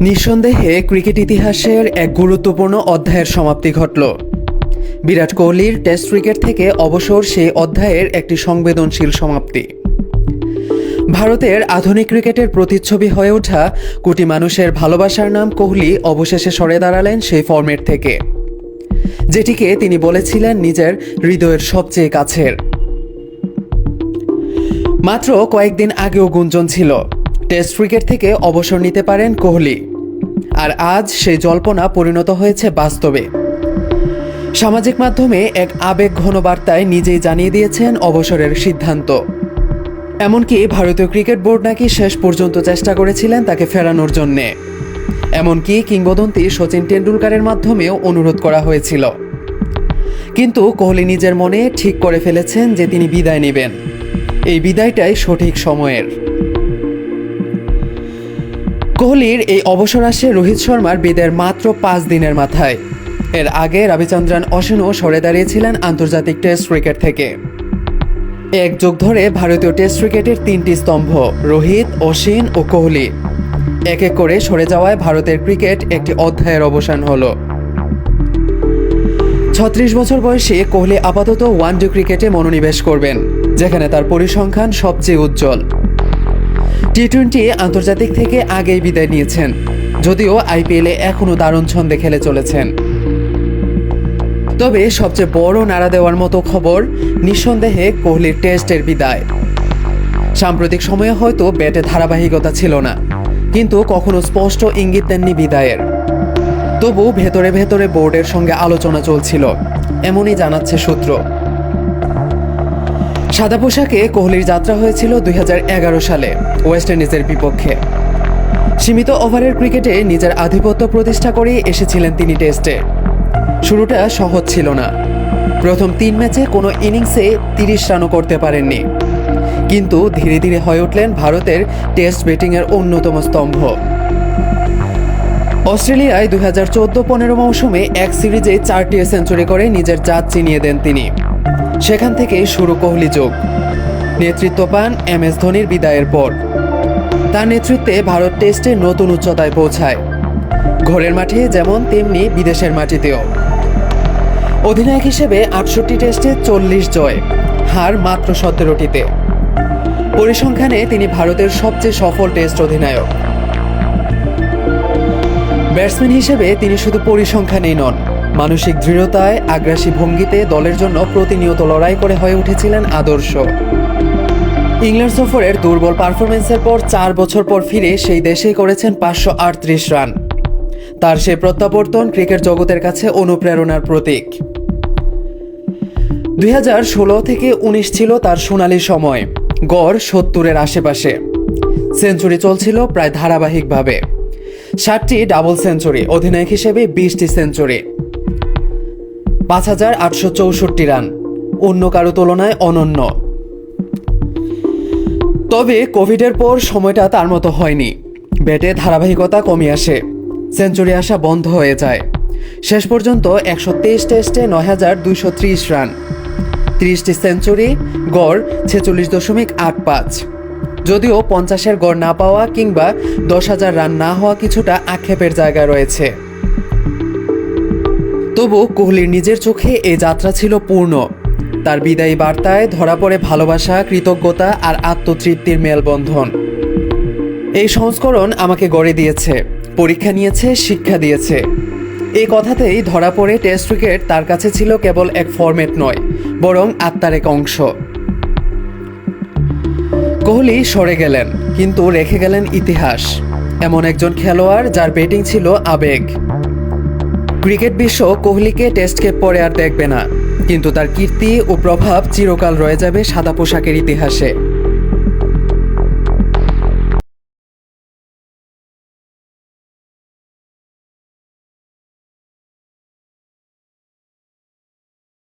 নিঃসন্দেহে ক্রিকেট ইতিহাসের এক গুরুত্বপূর্ণ অধ্যায়ের সমাপ্তি ঘটল। বিরাট কোহলির টেস্ট ক্রিকেট থেকে অবসর সেই অধ্যায়ের একটি সংবেদনশীল সমাপ্তি। ভারতের আধুনিক ক্রিকেটের প্রতিচ্ছবি হয়ে ওঠা কোটি মানুষের ভালোবাসার নাম কোহলি অবশেষে সরে দাঁড়ালেন সেই ফর্মেট থেকে, যেটিকে তিনি বলেছিলেন নিজের হৃদয়ের সবচেয়ে কাছের। মাত্র কয়েকদিন আগেও গুঞ্জন ছিল টেস্ট ক্রিকেট থেকে অবসর নিতে পারেন কোহলি, আর আজ সেই জল্পনা পরিণত হয়েছে বাস্তবে। সামাজিক মাধ্যমে এক আবেগঘন বার্তায় নিজেই জানিয়ে দিয়েছেন অবসরের সিদ্ধান্ত। এমনকি ভারতীয় ক্রিকেট বোর্ড নাকি শেষ পর্যন্ত চেষ্টা করেছিলেন তাকে ফেরানোর জন্যে। এমনকি কিংবদন্তি সচিন টেন্ডুলকারের মাধ্যমেও অনুরোধ করা হয়েছিল। কিন্তু কোহলি নিজের মনে ঠিক করে ফেলেছেন যে তিনি বিদায় নেবেন। এই বিদায়টাই সঠিক সময়ের। কোহলির এই অবসর আসে রোহিত শর্মার বিদায়ের মাত্র 5 দিনের মাথায়। এর আগে রবিচন্দ্রন অশ্বিনও সরে দাঁড়িয়েছিলেন আন্তর্জাতিক টেস্ট ক্রিকেট থেকে। এক যুগ ধরে ভারতীয় টেস্ট ক্রিকেটের 3টি স্তম্ভ রোহিত, অশ্বিন ও কোহলি এক এক করে সরে যাওয়ায় ভারতের ক্রিকেট একটি অধ্যায়ের অবসান হলো। 36 বছর বয়সে কোহলি আপাতত ওয়ানডে ক্রিকেটে মনোনিবেশ করবেন, যেখানে তার পরিসংখ্যান সবচেয়ে উজ্জ্বল। টি-20 আন্তর্জাতিক থেকে আগেই বিদায় নিয়েছেন, যদিও আইপিএলে এখনও দারুণ ছন্দে খেলে চলেছেন। তবে সবচেয়ে বড় নাড়া দেওয়ার মতো খবর নিঃসন্দেহে কোহলির টেস্টের বিদায়। সাম্প্রতিক সময়ে হয়তো ব্যাটে ধারাবাহিকতা ছিল না, কিন্তু কখনো স্পষ্ট ইঙ্গিত দেননি বিদায়ের। তবু ভেতরে ভেতরে বোর্ডের সঙ্গে আলোচনা চলছিল, এমনই জানাচ্ছে সূত্র। সাদা পোশাকে কোহলির যাত্রা হয়েছিল 2011 সালে ওয়েস্ট ইন্ডিজের বিপক্ষে। সীমিত ওভারের ক্রিকেটে নিজের আধিপত্য প্রতিষ্ঠা করে এসেছিলেন তিনি টেস্টে। শুরুটা সহজ ছিল না। প্রথম 3 ম্যাচে কোনো ইনিংসে 30 রানও করতে পারেননি, কিন্তু ধীরে ধীরে হয়ে উঠলেন ভারতের টেস্ট ব্যাটিংয়ের অন্যতম স্তম্ভ। অস্ট্রেলিয়ায় 2014-15 মৌসুমে এক সিরিজে 4টি সেঞ্চুরি করে নিজের জাত চিনিয়ে দেন তিনি। সেখান থেকে শুরু কোহলি যুগ। নেতৃত্ব পান MS ধোনির বিদায়ের পর। তার নেতৃত্বে ভারত টেস্টে নতুন উচ্চতায় পৌঁছায়, ঘরের মাঠে যেমন তেমনি বিদেশের মাটিতেও। অধিনায়ক হিসেবে 68 টেস্টে 40 জয়, হার মাত্র 17টিতে। পরিসংখ্যানে তিনি ভারতের সবচেয়ে সফল টেস্ট অধিনায়ক। ব্যাটসম্যান হিসেবে তিনি শুধু পরিসংখ্যানেই নন, মানসিক দৃঢ়তায়, আগ্রাসী ভঙ্গিতে দলের জন্য প্রতিনিয়ত লড়াই করে হয়ে উঠেছিলেন আদর্শ। ইংল্যান্ড সফরের দুর্বল পারফরমেন্সের পর 4 বছর পর ফিরে সেই দেশেই করেছেন 538 রান। তার সেই প্রত্যাবর্তন ক্রিকেট জগতের কাছে অনুপ্রেরণার প্রতীক। 2016 থেকে 19 ছিল তার সোনালী সময়, গড় 70-এর আশেপাশে। সেঞ্চুরি চলছিল প্রায় ধারাবাহিকভাবে। 60টি ডাবল সেঞ্চুরি, অধিনায়ক হিসেবে 20টি সেঞ্চুরি, 5864 রান, অন্য কারো তুলনায় অনন্য। তবে কোভিডের পর সময়টা তার মতো হয়নি। ব্যাটে ধারাবাহিকতা কমে আসে, সেঞ্চুরি আসা বন্ধ হয়ে যায়। শেষ পর্যন্ত 123 টেস্টে 9230 রান, 30টি সেঞ্চুরি, গড় 46.85। যদিও 50-এর গড় না পাওয়া কিংবা 10,000 রান না হওয়া কিছুটা আক্ষেপের জায়গা রয়েছে। তবু কোহলির নিজের চোখে এই যাত্রা ছিল পূর্ণ। তার বিদায়ী বার্তায় ধরা পড়ে ভালোবাসা, কৃতজ্ঞতা আর আত্মতৃপ্তির মেলবন্ধন। এই সংস্করণ আমাকে গড়ে দিয়েছে, পরীক্ষা নিয়েছে, শিক্ষা দিয়েছে। এই কথাতেই ধরা পড়ে টেস্ট ক্রিকেট তার কাছে ছিল কেবল এক ফরম্যাট নয়, বরং আত্মার এক অংশ। কোহলি সরে গেলেন, কিন্তু রেখে গেলেন ইতিহাস। এমন একজন খেলোয়াড় যার ব্যাটিং ছিল আবেগ। ক্রিকেট বিশ্ব কোহলিকে টেস্ট ক্যাপ পরে আর দেখবে না, কিন্তু তার কীর্তি ও প্রভাব চিরকাল রয়ে যাবে সাদা পোশাকের ইতিহাসে।